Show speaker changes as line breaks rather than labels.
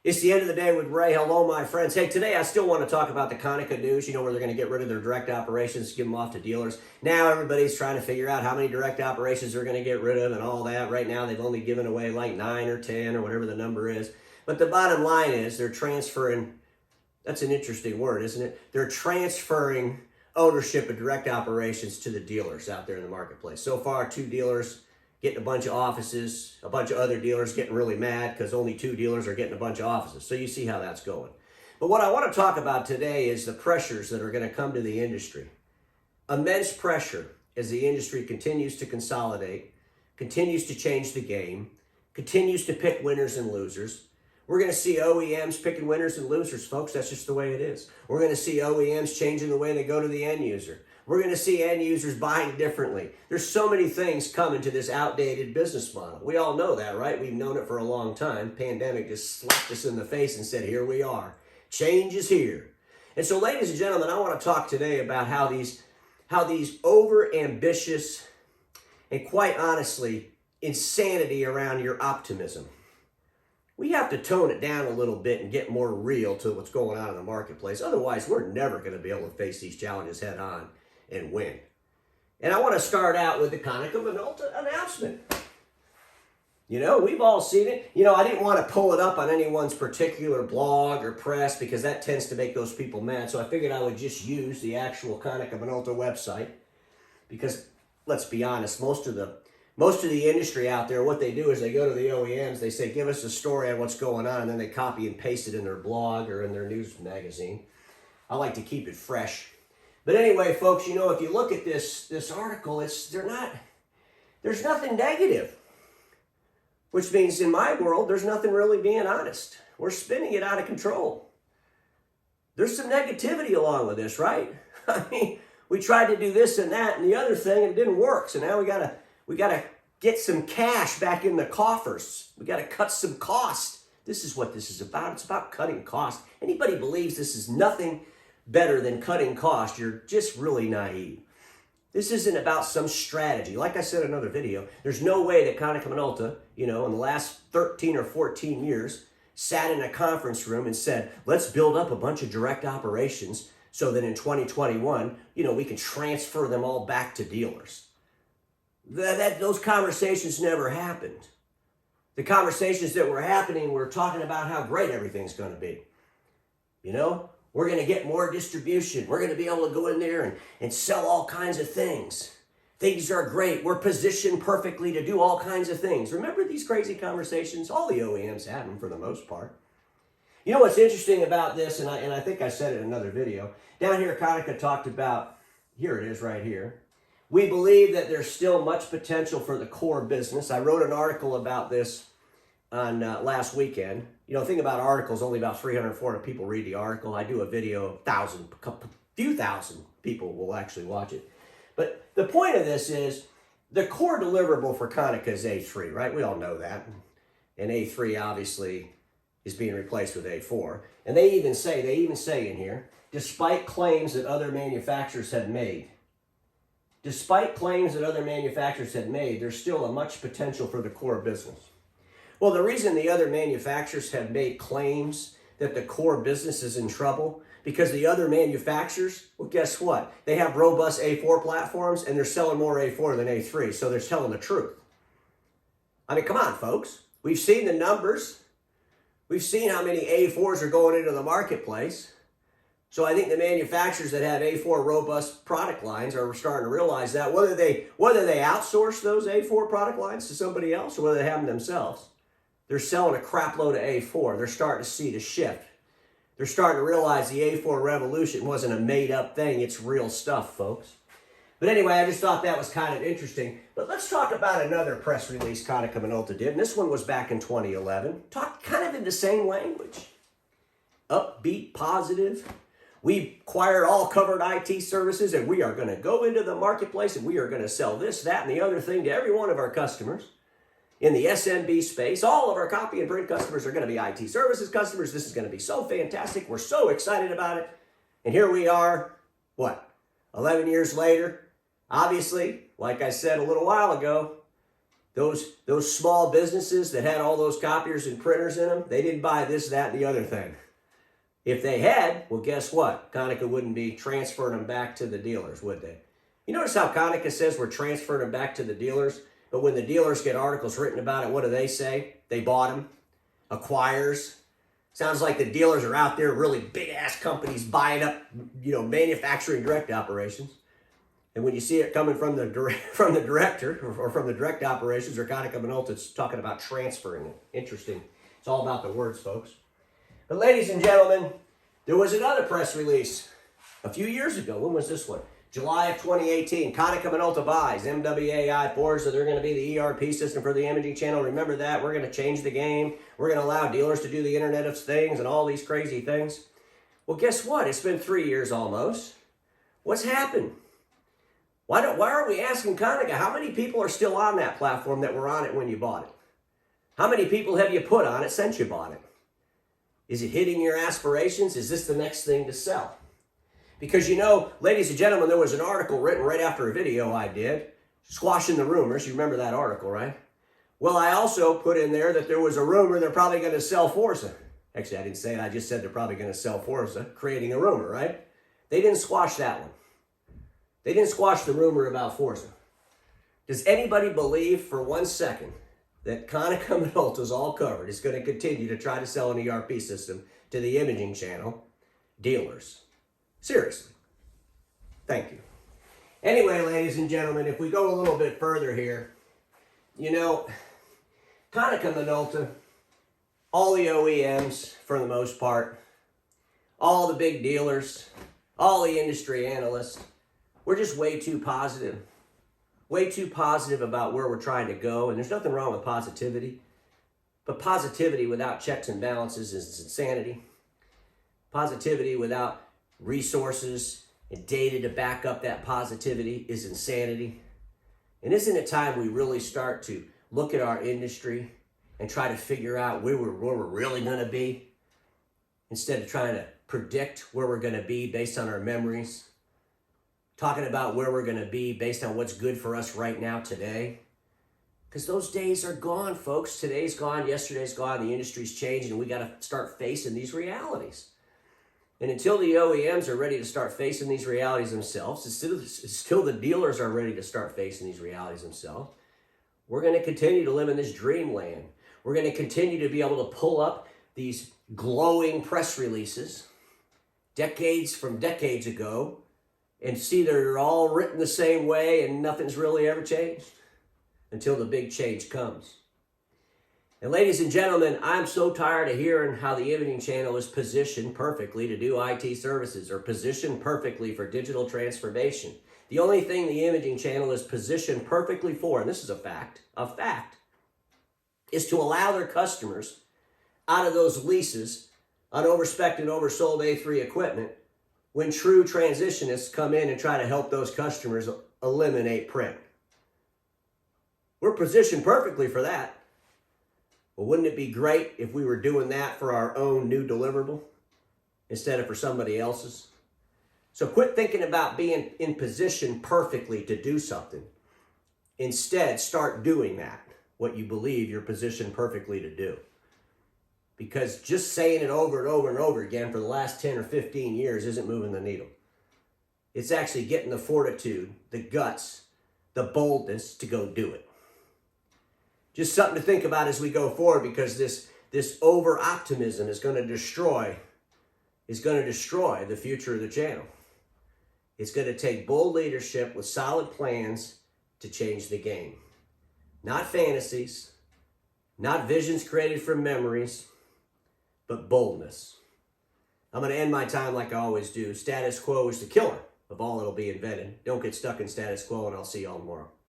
It's the end of the day with Ray. Hello, my friends. Hey, today I still want to talk about the Konica news, where they're going to get rid of their direct operations, give them off to dealers. Now everybody's trying to figure out how many direct operations they're going to get rid of and all that. Right now they've only given away like 9 or 10 or whatever the number is. But the bottom line is they're transferring, that's an interesting word, isn't it? They're transferring ownership of direct operations to the dealers out there in the marketplace. So far, 2 dealers getting a bunch of offices, a bunch of other dealers getting really mad because only 2 dealers are getting a bunch of offices. So you see how that's going. But what I want to talk about today is the pressures that are going to come to the industry. Immense pressure as the industry continues to consolidate, continues to change the game, continues to pick winners and losers. We're going to see OEMs picking winners and losers, folks. That's just the way it is. We're going to see OEMs changing the way they go to the end user. We're going to see end users buying differently. There's so many things coming to this outdated business model. We all know that, right? We've known it for a long time. Pandemic just slapped us in the face and said, here we are. Change is here. And so, ladies and gentlemen, I want to talk today about how these over-ambitious and, quite honestly, insanity around your optimism. We have to tone it down a little bit and get more real to what's going on in the marketplace. Otherwise, we're never going to be able to face these challenges head on and win. And I want to start out with the Konica Minolta announcement. We've all seen it. I didn't want to pull it up on anyone's particular blog or press because that tends to make those people mad. So I figured I would just use the actual Konica Minolta website because, let's be honest, most of the industry out there, what they do is they go to the OEMs, they say, give us a story on what's going on, and then they copy and paste it in their blog or in their news magazine. I like to keep it fresh. But anyway, folks, if you look at this article, there's nothing negative. Which means in my world, there's nothing really being honest. We're spinning it out of control. There's some negativity along with this, right? I mean, we tried to do this and that and the other thing, and it didn't work. So now we gotta get some cash back in the coffers. We gotta cut some cost. This is what this is about. It's about cutting cost. Anybody believes this is nothing better than cutting cost, you're just really naive. This isn't about some strategy. Like I said in another video, there's no way that Konica Minolta, in the last 13 or 14 years, sat in a conference room and said, let's build up a bunch of direct operations so that in 2021, we can transfer them all back to dealers. Those conversations never happened. The conversations that were happening were talking about how great everything's going to be. We're going to get more distribution. We're going to be able to go in there and sell all kinds of things. Things are great. We're positioned perfectly to do all kinds of things. Remember these crazy conversations? All the OEMs had them for the most part. What's interesting about this, and I think I said it in another video, down here Konica talked about, here it is right here, we believe that there's still much potential for the core business. I wrote an article about this on last weekend. Think about articles, only about 300, 400 people read the article. I do a video, few thousand people will actually watch it. But the point of this is the core deliverable for Konica is A3, right? We all know that. And A3 obviously is being replaced with A4. And they even say in here, despite claims that other manufacturers have made, there's still a much potential for the core business. Well, the reason the other manufacturers have made claims that the core business is in trouble, because the other manufacturers, well, guess what? They have robust A4 platforms and they're selling more A4 than A3, so they're telling the truth. I mean, come on, folks. We've seen the numbers. We've seen how many A4s are going into the marketplace. So I think the manufacturers that have A4 robust product lines are starting to realize that whether they outsource those A4 product lines to somebody else or whether they have them themselves, they're selling a crap load of A4. They're starting to see the shift. They're starting to realize the A4 revolution wasn't a made-up thing. It's real stuff, folks. But anyway, I just thought that was kind of interesting. But let's talk about another press release Konica Minolta did. And this one was back in 2011. Talked kind of in the same language. Upbeat, positive. We acquired all covered IT services, and we are going to go into the marketplace, and we are going to sell this, that, and the other thing to every one of our customers. In the SMB space, all of our copy and print customers are going to be IT services customers. This is going to be so fantastic. We're so excited about it. And here we are, 11 years later? Obviously, like I said a little while ago, Those small businesses that had all those copiers and printers in them, they didn't buy this, that, and the other thing. If they had, well, guess what? Konica wouldn't be transferring them back to the dealers, would they? You notice how Konica says we're transferring them back to the dealers, but when the dealers get articles written about it, what do they say? They bought them. Acquires. Sounds like the dealers are out there, really big-ass companies buying up, manufacturing direct operations. And when you see it coming from the director or from the direct operations or Konica Minolta, it's talking about transferring it. Interesting. It's all about the words, folks. But ladies and gentlemen, there was another press release a few years ago. When was this one? July of 2018. Konica Minolta buys MWAI Forza. They're going to be the ERP system for the imaging channel. Remember that. We're going to change the game. We're going to allow dealers to do the Internet of Things and all these crazy things. Well, guess what? It's been 3 years almost. What's happened? Why aren't we asking Konica, how many people are still on that platform that were on it when you bought it? How many people have you put on it since you bought it? Is it hitting your aspirations? Is this the next thing to sell? Because, ladies and gentlemen, there was an article written right after a video I did, squashing the rumors. You remember that article, right? Well, I also put in there that there was a rumor they're probably going to sell Forza. Actually, I didn't say it. I just said they're probably going to sell Forza, creating a rumor, right? They didn't squash that one. They didn't squash the rumor about Forza. Does anybody believe for 1 second that Konica Minolta is all covered, is going to continue to try to sell an ERP system to the imaging channel dealers? Seriously. Thank you. Anyway, ladies and gentlemen, if we go a little bit further here, Konica Minolta, all the OEMs for the most part, all the big dealers, all the industry analysts, we're just way too positive about where we're trying to go. And there's nothing wrong with positivity, but positivity without checks and balances is insanity. Positivity without resources and data to back up that positivity is insanity. And isn't it time we really start to look at our industry and try to figure out where we're really going to be, instead of trying to predict where we're going to be based on our memories, talking about where we're going to be based on what's good for us right now today? Because those days are gone, folks. Today's gone, yesterday's gone, the industry's changed, and we got to start facing these realities. And until the OEMs are ready to start facing these realities themselves, until the dealers are ready to start facing these realities themselves, we're going to continue to live in this dreamland. We're going to continue to be able to pull up these glowing press releases from decades ago and see they're all written the same way and nothing's really ever changed until the big change comes. And ladies and gentlemen, I'm so tired of hearing how the imaging channel is positioned perfectly to do IT services or positioned perfectly for digital transformation. The only thing the imaging channel is positioned perfectly for, and this is a fact, is to allow their customers out of those leases on overspec'd and oversold A3 equipment when true transitionists come in and try to help those customers eliminate print. We're positioned perfectly for that. Well, wouldn't it be great if we were doing that for our own new deliverable instead of for somebody else's? So quit thinking about being in position perfectly to do something. Instead, start doing that, what you believe you're positioned perfectly to do. Because just saying it over and over and over again for the last 10 or 15 years isn't moving the needle. It's actually getting the fortitude, the guts, the boldness to go do it. Just something to think about as we go forward, because this over-optimism is going to destroy the future of the channel. It's going to take bold leadership with solid plans to change the game. Not fantasies, not visions created from memories, but boldness. I'm going to end my time like I always do. Status quo is the killer of all that'll be invented. Don't get stuck in status quo, and I'll see y'all tomorrow.